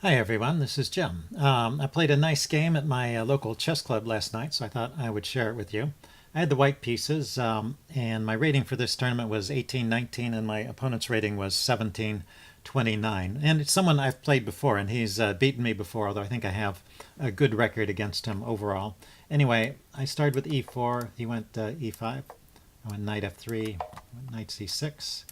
Hi everyone, this is Jim. I played a nice game at my local chess club last night, so I thought I would share it with you. I had the white pieces, and my rating for this tournament was 18-19, and my opponent's rating was 17-29. And it's someone I've played before, and he's beaten me before, although I think I have a good record against him overall. Anyway, I started with e4, he went e5, I went knight f3, went knight c6,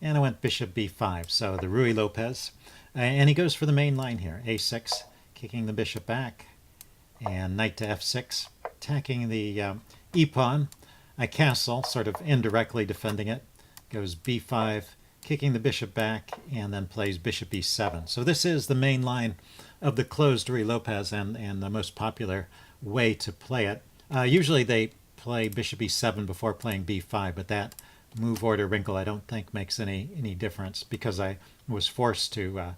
and I went bishop b5, so the Ruy Lopez. And he goes for the main line here, a6, kicking the bishop back, and knight to f6, attacking the e-pawn. I castle, sort of indirectly defending it, goes b5, kicking the bishop back, and then plays bishop e7. So this is the main line of the closed Ruy Lopez and the most popular way to play it. Usually they play bishop e7 before playing b5, but that move order wrinkle I don't think makes any difference because I was forced to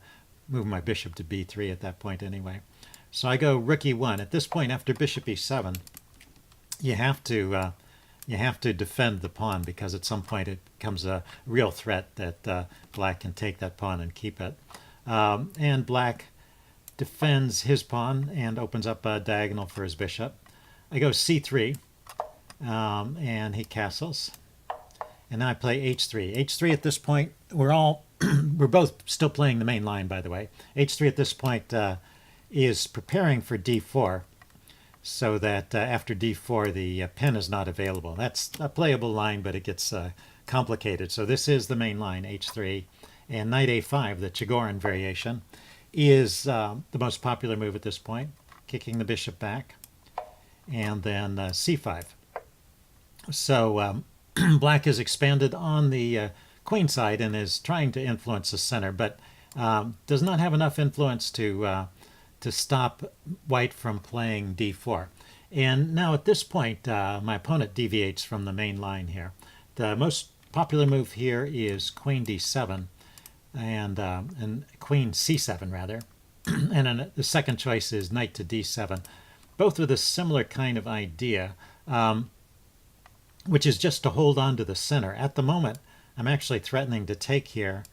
move my bishop to b3 at that point anyway. So I go rook e1. At this point, after bishop e7, you have to defend the pawn because at some point it becomes a real threat that black can take that pawn and keep it. And black defends his pawn and opens up a diagonal for his bishop. I go c3, and he castles. And now I play h3. h3 at this point, we're both still playing the main line, by the way. h3 at this point is preparing for d4, so that after d4 the pin is not available. That's a playable line, but it gets complicated. So this is the main line, h3. And knight a5, the Chigorin variation, is the most popular move at this point, kicking the bishop back, and then c5. So black has expanded on the queen side and is trying to influence the center, but does not have enough influence to stop white from playing d4. And now at this point, my opponent deviates from the main line here. The most popular move here is queen d7 and queen c7 rather, and then the second choice is knight to d7, both with a similar kind of idea. Which is just to hold on to the center. At the moment, I'm actually threatening to take here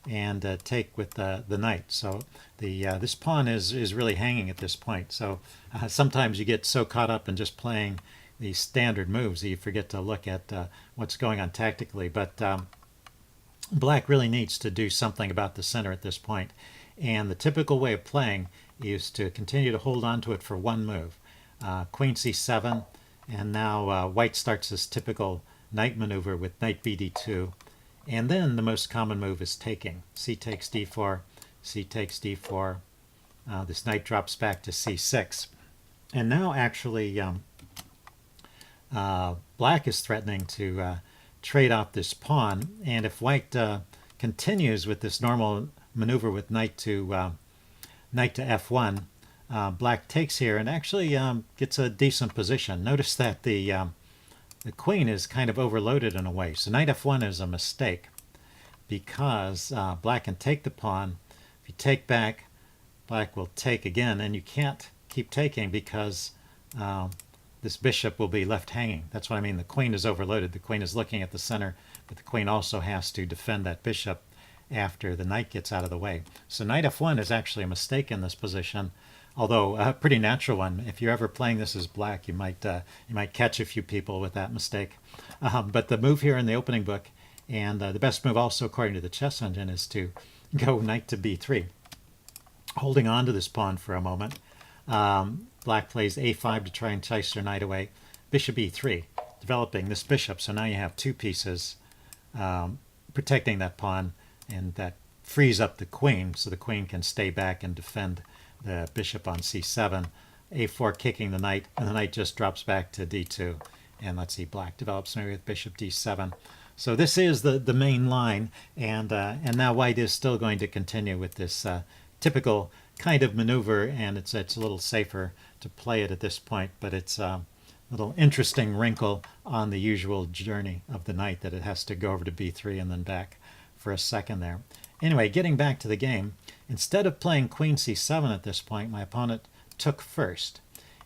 and take with the knight. So this pawn is really hanging at this point. So sometimes you get so caught up in just playing these standard moves that you forget to look at what's going on tactically. But black really needs to do something about the center at this point. And the typical way of playing is to continue to hold on to it for one move. Queen c7, and now white starts this typical knight maneuver with knight bd2. And then the most common move is taking. C takes d4, c takes d4. This knight drops back to c6. And now actually black is threatening to trade off this pawn. And if white continues with this normal maneuver with knight to f1, black takes here and actually gets a decent position. Notice that the queen is kind of overloaded in a way. So knight f1 is a mistake because black can take the pawn. If you take back, black will take again, and you can't keep taking because this bishop will be left hanging. That's what I mean. The queen is overloaded. The queen is looking at the center, but the queen also has to defend that bishop after the knight gets out of the way. So knight f1 is actually a mistake in this position, although a pretty natural one. If you're ever playing this as black, you might catch a few people with that mistake. But the move here in the opening book, and the best move also according to the chess engine, is to go knight to b3, holding on to this pawn for a moment. Black plays a5 to try and chase their knight away. Bishop e3, developing this bishop. So now you have two pieces protecting that pawn, and that frees up the queen, so the queen can stay back and defend the bishop on c7. a4 kicking the knight, and the knight just drops back to d2. And let's see, black develops maybe with bishop d7. So this is the main line, and now white is still going to continue with this typical kind of maneuver, and it's a little safer to play it at this point, but it's a little interesting wrinkle on the usual journey of the knight that it has to go over to b3 and then back for a second there. Anyway, getting back to the game, instead of playing queen c7 at this point, my opponent took first.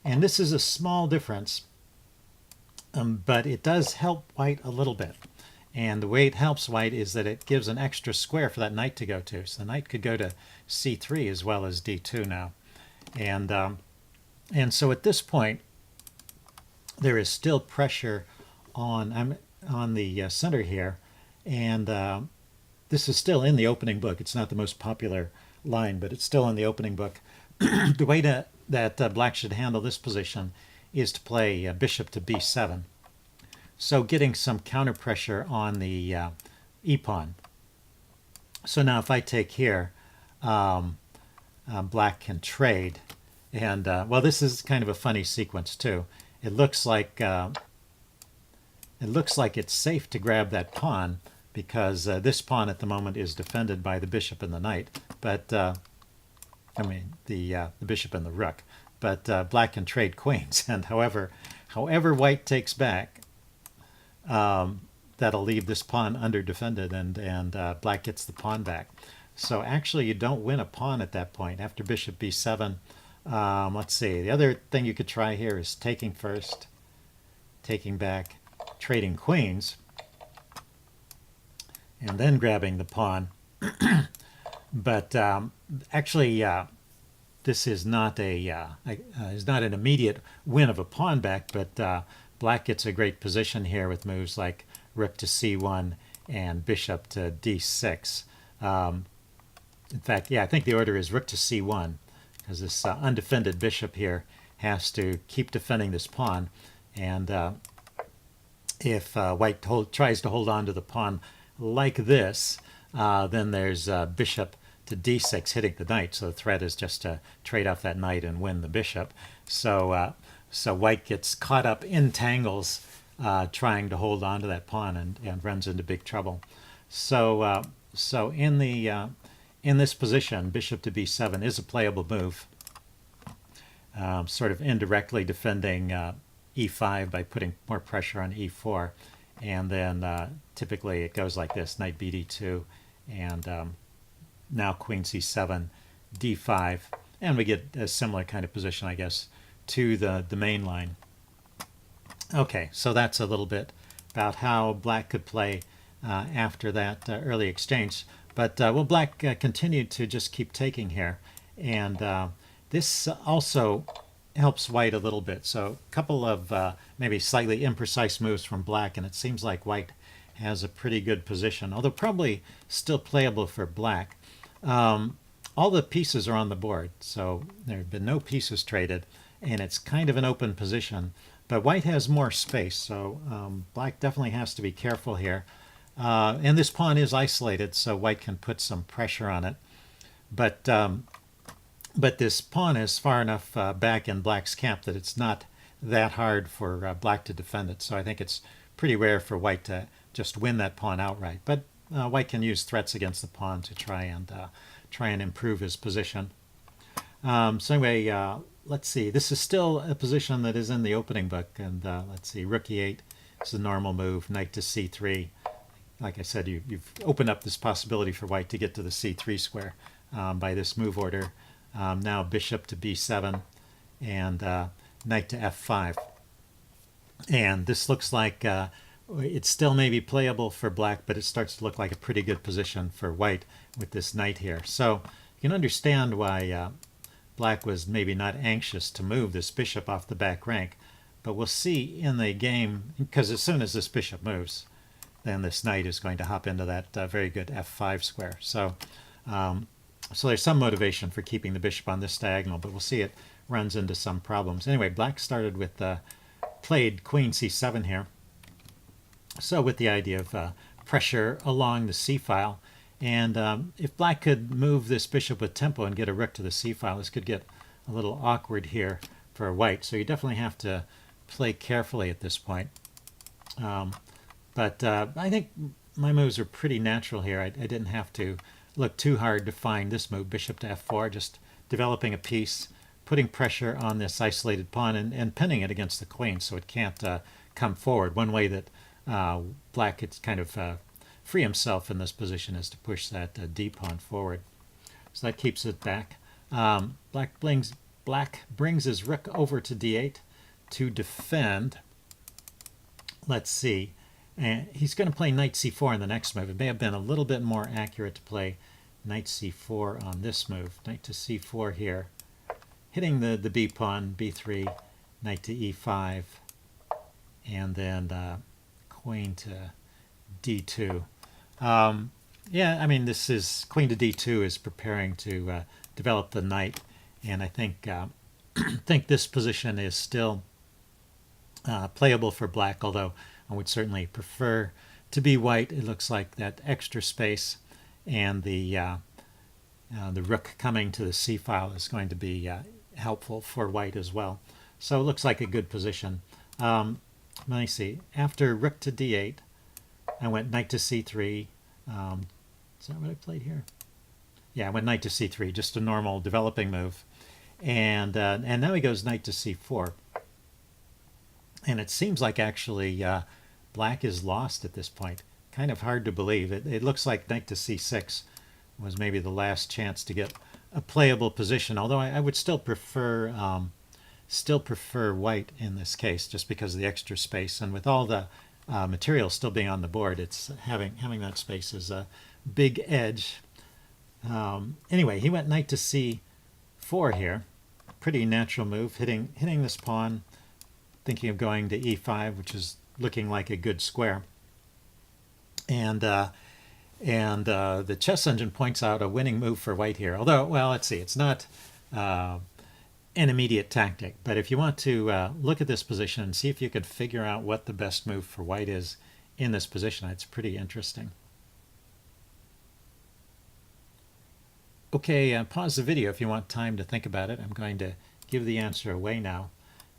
And this is a small difference, but it does help white a little bit. And the way it helps white is that it gives an extra square for that knight to go to. So the knight could go to c3 as well as d2 now. And so at this point, there is still pressure on the center here, and this is still in the opening book. It's not the most popular line, but it's still in the opening book. The way that black should handle this position is to play bishop to b7. So getting some counter pressure on the e-pawn. So now if I take here, black can trade. And, well, this is kind of a funny sequence, too. It looks like it's safe to grab that pawn because this pawn at the moment is defended by the bishop and the knight. But, I mean, the bishop and the rook. But black can trade queens. And however white takes back, that'll leave this pawn under-defended, and black gets the pawn back. So actually you don't win a pawn at that point. After bishop b7, let's see, the other thing you could try here is taking first, taking back, trading queens, and then grabbing the pawn. But actually this is not an immediate win of a pawn back, but black gets a great position here with moves like rook to c1 and bishop to d6. In fact, yeah, I think the order is rook to c1, because this undefended bishop here has to keep defending this pawn. And if white tries to hold on to the pawn like this, then there's bishop to d6 hitting the knight. So the threat is just to trade off that knight and win the bishop. So white gets caught up in tangles trying to hold on to that pawn and runs into big trouble. So in this position, bishop to b7 is a playable move, sort of indirectly defending e5 by putting more pressure on e4. And then typically it goes like this, knight bd2, and now queen c7, d5, and we get a similar kind of position, I guess, to the main line. Okay, so that's a little bit about how black could play after that early exchange. But well, black continued to just keep taking here, and this also helps white a little bit. So a couple of maybe slightly imprecise moves from black, and it seems like white has a pretty good position, although probably still playable for black. All the pieces are on the board, so there have been no pieces traded, and it's kind of an open position. But white has more space, so black definitely has to be careful here. And this pawn is isolated, so white can put some pressure on it. But this pawn is far enough back in black's camp that it's not that hard for black to defend it. So I think it's pretty rare for white to just win that pawn outright. But white can use threats against the pawn to try and improve his position. So anyway, let's see. This is still a position that is in the opening book, and let's see. Rook e8 is a normal move. Knight to c3. Like I said, you've opened up this possibility for white to get to the c3 square by this move order. Now bishop to b7 and knight to f5. And this looks like it's still maybe playable for black, but it starts to look like a pretty good position for white with this knight here. So you can understand why black was maybe not anxious to move this bishop off the back rank. But we'll see in the game, because as soon as this bishop moves, then this knight is going to hop into that very good f5 square. So so there's some motivation for keeping the bishop on this diagonal, but we'll see it runs into some problems. Anyway, black started with played queen c7 here. So with the idea of pressure along the c-file, and if black could move this bishop with tempo and get a rook to the c-file, this could get a little awkward here for white. So you definitely have to play carefully at this point. But I think my moves are pretty natural here. I didn't have to look too hard to find this move, bishop to f4, just developing a piece, putting pressure on this isolated pawn, and pinning it against the queen so it can't come forward. One way that black could kind of free himself in this position is to push that d pawn forward. So that keeps it back. Black brings his rook over to d8 to defend. Let's see. And he's going to play knight c4 in the next move. It may have been a little bit more accurate to play knight c4 on this move. Knight to c4 here, hitting the b pawn, b3, knight to e5, and then queen to d2. Yeah, I mean, this is queen to d2 is preparing to develop the knight, and I think think this position is still playable for black, although I would certainly prefer to be white. It looks like that extra space and the rook coming to the c file is going to be helpful for white as well. So it looks like a good position. Let me see. After rook to d8, I went knight to c3. Is that what I played here? Yeah, I went knight to c3, just a normal developing move. And now he goes knight to c4. And it seems like actually black is lost at this point. Kind of hard to believe. It looks like knight to c6 was maybe the last chance to get a playable position, although I would still prefer white in this case, just because of the extra space. And with all the material still being on the board, it's having that space is a big edge. Anyway, he went knight to c4 here. Pretty natural move, hitting this pawn, thinking of going to e5, which is looking like a good square. And the chess engine points out a winning move for white here. Although, well, let's see, it's not an immediate tactic. But if you want to look at this position and see if you could figure out what the best move for white is in this position, it's pretty interesting. Okay, pause the video if you want time to think about it. I'm going to give the answer away now.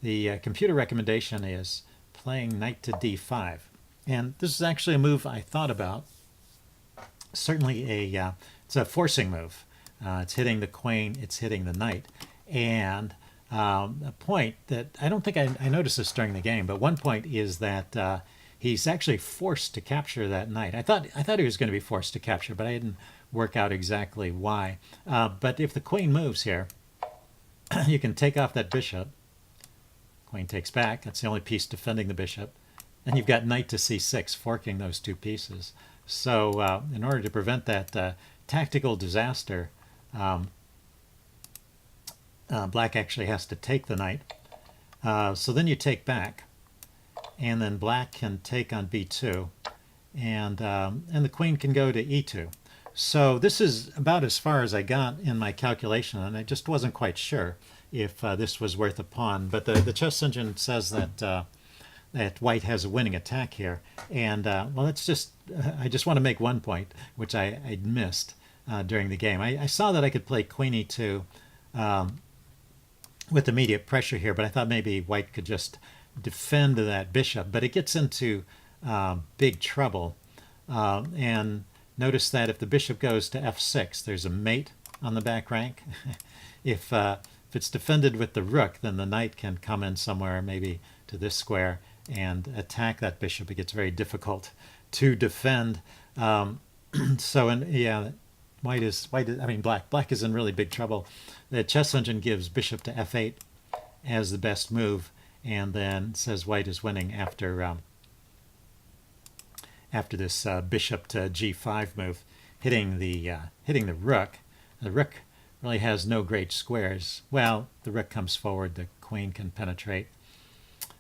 The computer recommendation is playing knight to d5. And this is actually a move I thought about. Certainly it's a forcing move. It's hitting the queen, it's hitting the knight. And a point that I don't think I noticed this during the game, but one point is that he's actually forced to capture that knight. I thought he was going to be forced to capture, but I didn't work out exactly why. But if the queen moves here, you can take off that bishop. Queen takes back. That's the only piece defending the bishop. And you've got knight to c6, forking those two pieces. So in order to prevent that tactical disaster, black actually has to take the knight. So then you take back, and then black can take on b2, and the queen can go to e2. So this is about as far as I got in my calculation, and I just wasn't quite sure if this was worth a pawn. But the chess engine says that that white has a winning attack here, and well, that's just I just want to make one point which I missed during the game. I saw that I could play queen e2 with immediate pressure here, but I thought maybe white could just defend that bishop. But it gets into big trouble, and notice that if the bishop goes to f6, there's a mate on the back rank. If it's defended with the rook, then the knight can come in somewhere, maybe to this square, and attack that bishop. It gets very difficult to defend. So, and yeah, black is in really big trouble. The chess engine gives bishop to f8 as the best move, and then says white is winning after this bishop to g5 move, hitting the rook. The rook really has no great squares. Well, the rook comes forward, the queen can penetrate.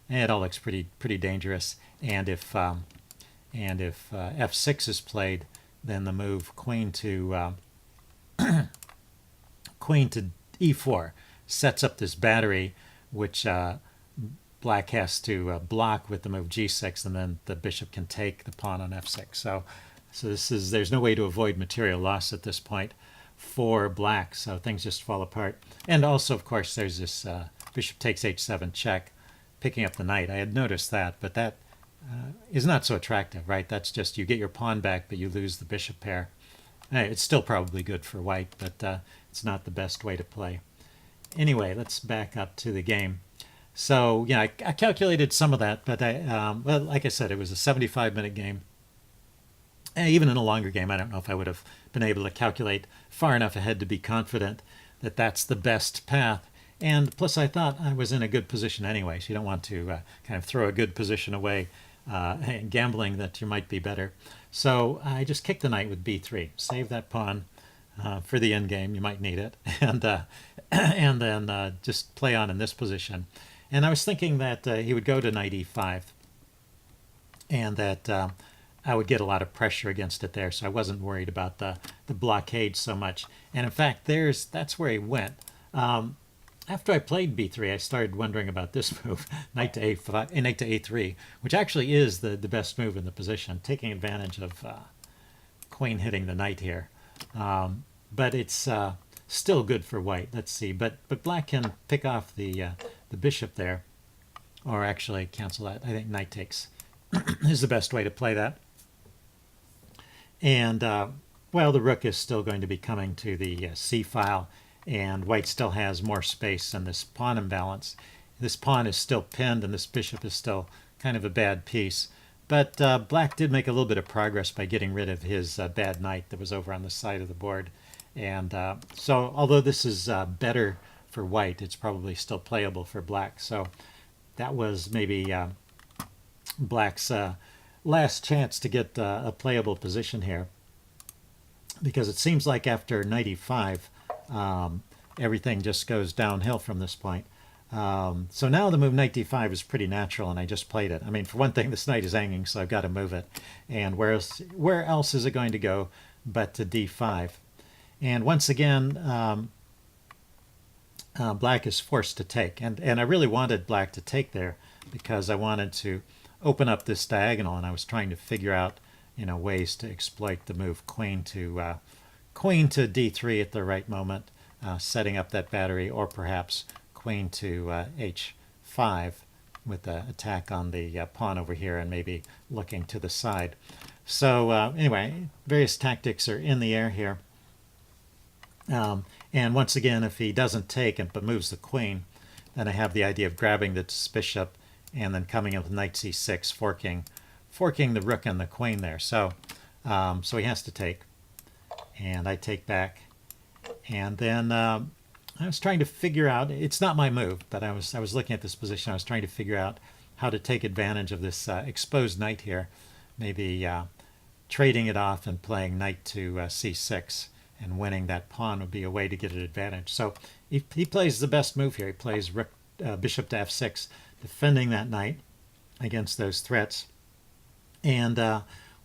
And it all looks pretty dangerous. And if f6 is played, then the move queen to e4 sets up this battery, which black has to block with the move g6, and then the bishop can take the pawn on f6. So there's no way to avoid material loss at this point for black. So things just fall apart. And also, of course, there's this bishop takes h7 check, picking up the knight. I had noticed that, but that is not so attractive, right? That's just you get your pawn back, but you lose the bishop pair. It's still probably good for white, but it's not the best way to play. Anyway, let's back up to the game. So yeah, I calculated some of that, but well, like I said, it was a 75-minute game. Even in a longer game, I don't know if I would have been able to calculate far enough ahead to be confident that that's the best path. And plus, I thought I was in a good position anyway, so you don't want to kind of throw a good position away gambling that you might be better. So I just kicked the knight with b3, save that pawn for the end game. You might need it, and then just play on in this position. And I was thinking that he would go to knight e5, and that I would get a lot of pressure against it there, so I wasn't worried about the blockade so much. And in fact, that's where he went. After I played b3, I started wondering about this move, knight to a5, knight to a3, which actually is the best move in the position, taking advantage of queen hitting the knight here. But it's still good for white. Let's see. But black can pick off the bishop there, or actually cancel that. I think knight takes is the best way to play that. And well, the rook is still going to be coming to the c file, and white still has more space in this pawn imbalance. This pawn is still pinned, and this bishop is still kind of a bad piece. But black did make a little bit of progress by getting rid of his bad knight that was over on the side of the board. And so although this is better for white, it's probably still playable for black. So that was maybe black's last chance to get a playable position here, because it seems like after knight e5, everything just goes downhill from this point. So now the move knight d5 is pretty natural, and I just played it. I mean, for one thing, this knight is hanging, so I've got to move it. And where else is it going to go but to d5? And once again, black is forced to take. And I really wanted black to take there because I wanted to open up this diagonal, and I was trying to figure out, ways to exploit the move queen to d3 at the right moment, setting up that battery, or perhaps queen to h5 with the attack on the pawn over here and maybe looking to the side. So anyway, various tactics are in the air here. And once again, if he doesn't take but moves the queen, then I have the idea of grabbing this bishop and then coming in with knight c6, forking the rook and the queen there. So so he has to take, and I take back. And then I was trying to figure out, it's not my move, but I was looking at this position. I was trying to figure out how to take advantage of this exposed knight here, maybe trading it off and playing knight to c6, and winning that pawn would be a way to get an advantage. So he plays the best move here. He plays rook, bishop to f6, defending that knight against those threats. And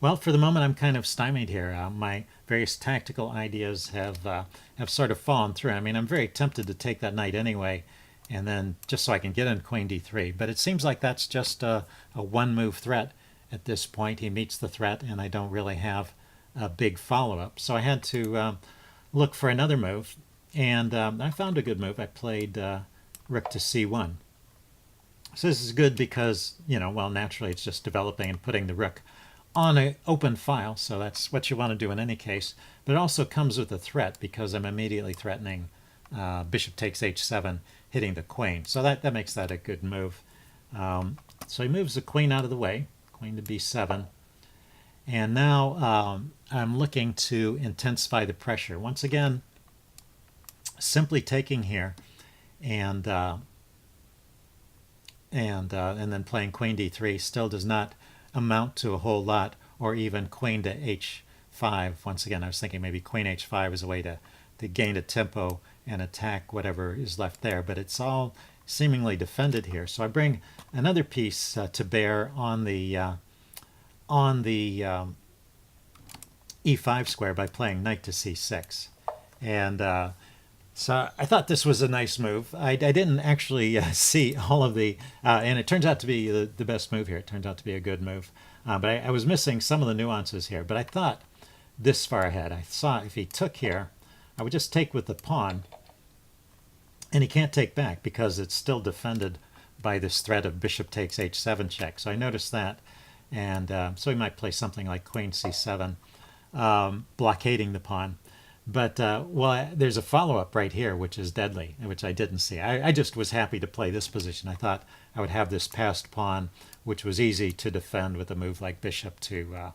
well, for the moment, I'm kind of stymied here. My various tactical ideas have sort of fallen through. I mean, I'm very tempted to take that knight anyway, and then just so I can get in queen d3. But it seems like that's just a one-move threat at this point. He meets the threat, and I don't really have a big follow-up. So I had to look for another move, and I found a good move. I played rook to c1. So this is good because, well, naturally it's just developing and putting the rook on an open file, so that's what you want to do in any case. But it also comes with a threat because I'm immediately threatening bishop takes h7, hitting the queen. So that makes that a good move. So he moves the queen out of the way, queen to b7. And now I'm looking to intensify the pressure. Once again, simply taking here and then playing queen d3 still does not amount to a whole lot, or even queen to h5. Once again, I was thinking maybe queen h5 is a way to gain a tempo and attack whatever is left there, but it's all seemingly defended here. So I bring another piece to bear on the e5 square by playing knight to c6. And so I thought this was a nice move. I didn't actually see all of the, and it turns out to be the best move here. It turns out to be a good move. But I was missing some of the nuances here. But I thought this far ahead. I saw if he took here, I would just take with the pawn. And he can't take back because it's still defended by this threat of bishop takes h7 check. So I noticed that. And so he might play something like queen c7, blockading the pawn. But, well, there's a follow-up right here, which is deadly, which I didn't see. I just was happy to play this position. I thought I would have this passed pawn, which was easy to defend with a move like bishop to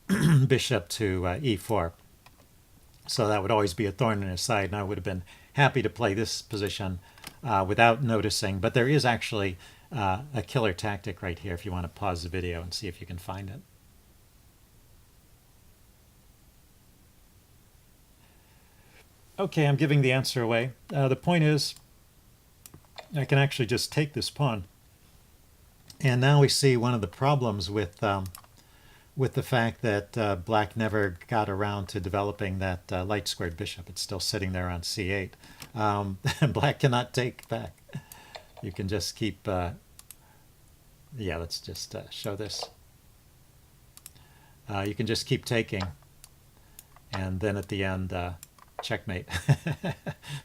e4. So that would always be a thorn in his side, and I would have been happy to play this position without noticing. But there is actually a killer tactic right here if you want to pause the video and see if you can find it. Okay, I'm giving the answer away. The point is, I can actually just take this pawn. And now we see one of the problems with the fact that black never got around to developing that light squared bishop. It's still sitting there on c8. Black cannot take back. You can just keep, yeah, let's just show this. You can just keep taking, and then at the end, checkmate.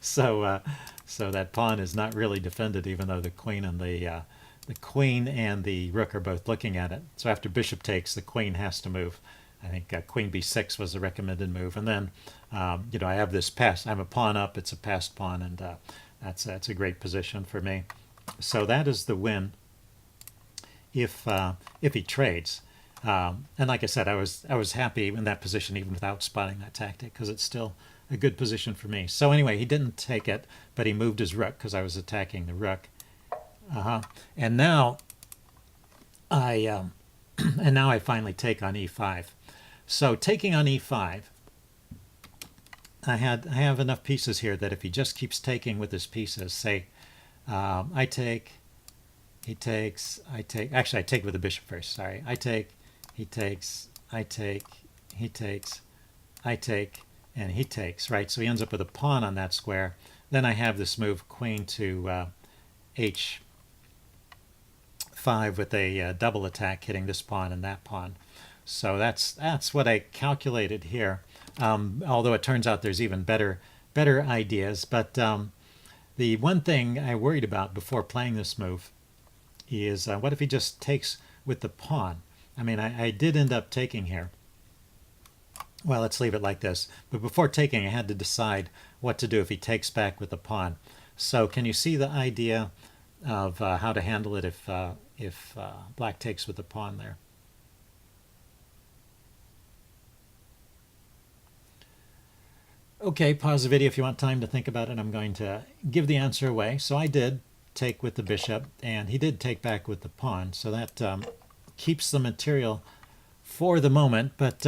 So that pawn is not really defended, even though the queen and the rook are both looking at it. So after bishop takes, the queen has to move. I think queen b6 was the recommended move. And then, you know, I have this pass. I'm a pawn up. It's a passed pawn, and that's a great position for me. So that is the win if he trades. And like I said, I was happy in that position even without spotting that tactic, because it's still a good position for me. So anyway, he didn't take it, but he moved his rook because I was attacking the rook. And now I finally take on e5. So taking on e5, I have enough pieces here that if he just keeps taking with his pieces, say I take, he takes, I take. Actually, I take with the bishop first. Sorry, I take, he takes, I take, he takes, I take, and he takes. Right. So he ends up with a pawn on that square. Then I have this move queen to h5 with a double attack hitting this pawn and that pawn. So that's what I calculated here. Although it turns out there's even better ideas. But the one thing I worried about before playing this move is what if he just takes with the pawn? I mean, I did end up taking here. Well, let's leave it like this. But before taking, I had to decide what to do if he takes back with the pawn. So can you see the idea of how to handle it if black takes with the pawn there? Okay, pause the video if you want time to think about it. I'm going to give the answer away. So I did take with the bishop, and he did take back with the pawn. So that keeps the material for the moment. But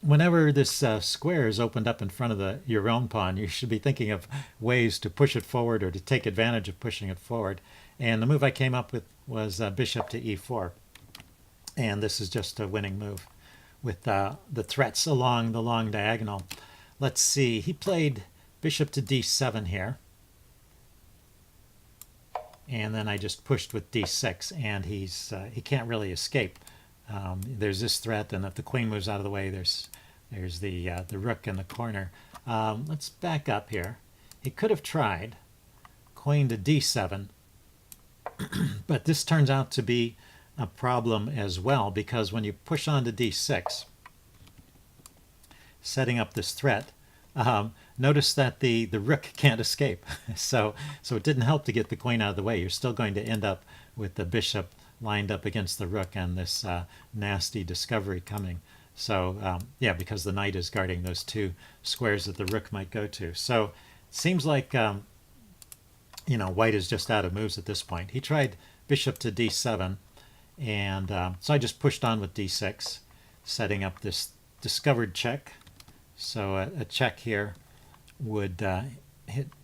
whenever this square is opened up in front of your own pawn, you should be thinking of ways to push it forward or to take advantage of pushing it forward. And the move I came up with was bishop to e4. And this is just a winning move with the threats along the long diagonal. Let's see, he played bishop to d7 here. And then I just pushed with d6, and he can't really escape. There's this threat, and if the queen moves out of the way, there's the rook in the corner. Let's back up here. He could have tried queen to d7, but this turns out to be a problem as well, because when you push on to d6, setting up this threat, notice that the rook can't escape. So it didn't help to get the queen out of the way. You're still going to end up with the bishop lined up against the rook and this nasty discovery coming. So yeah, because the knight is guarding those two squares that the rook might go to. So it seems like you know, white is just out of moves at this point. He tried bishop to d7, and so I just pushed on with d6, setting up this discovered check. So a check here would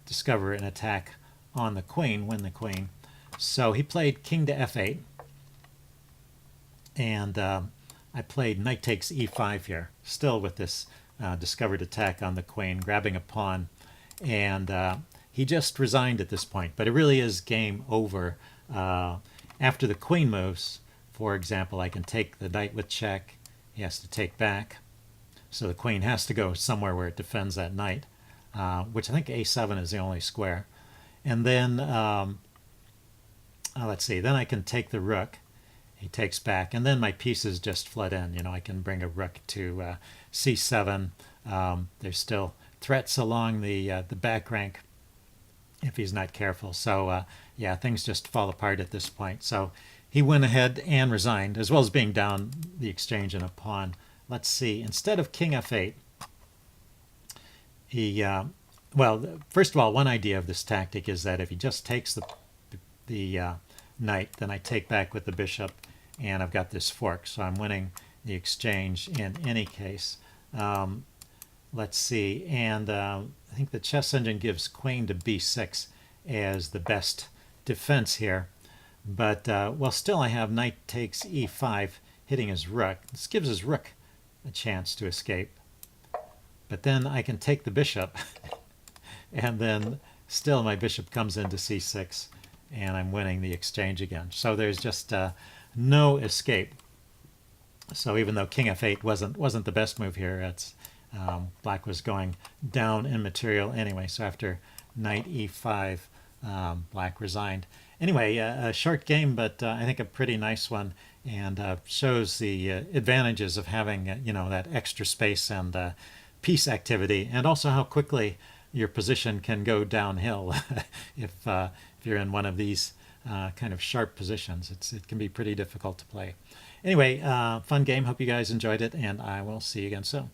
discover an attack on the queen, win the queen. So he played king to f8, and I played knight takes e5 here, still with this discovered attack on the queen, grabbing a pawn, and he just resigned at this point. But it really is game over. After the queen moves, for example, I can take the knight with check. He has to take back. So the queen has to go somewhere where it defends that knight, which I think a7 is the only square. And then, let's see, then I can take the rook. He takes back, and then my pieces just flood in. You know, I can bring a rook to c7. There's still threats along the back rank if he's not careful. So yeah, things just fall apart at this point. So he went ahead and resigned, as well as being down the exchange in a pawn. Let's see, instead of king f8, he, well, first of all, one idea of this tactic is that if he just takes the knight, then I take back with the bishop, and I've got this fork, so I'm winning the exchange in any case. Let's see, and I think the chess engine gives queen to b6 as the best defense here. But, well, still I have knight takes e5 hitting his rook. This gives his rook a chance to escape. But then I can take the bishop, and then still my bishop comes into c6, and I'm winning the exchange again. So there's just no escape. So even though king f8 wasn't the best move here, it's black was going down in material anyway. So after knight e5, black resigned. Anyway, a short game, but I think a pretty nice one, and shows the advantages of having that extra space and piece activity, and also how quickly your position can go downhill if you're in one of these kind of sharp positions. It can be pretty difficult to play. Anyway, fun game. Hope you guys enjoyed it, and I will see you again soon.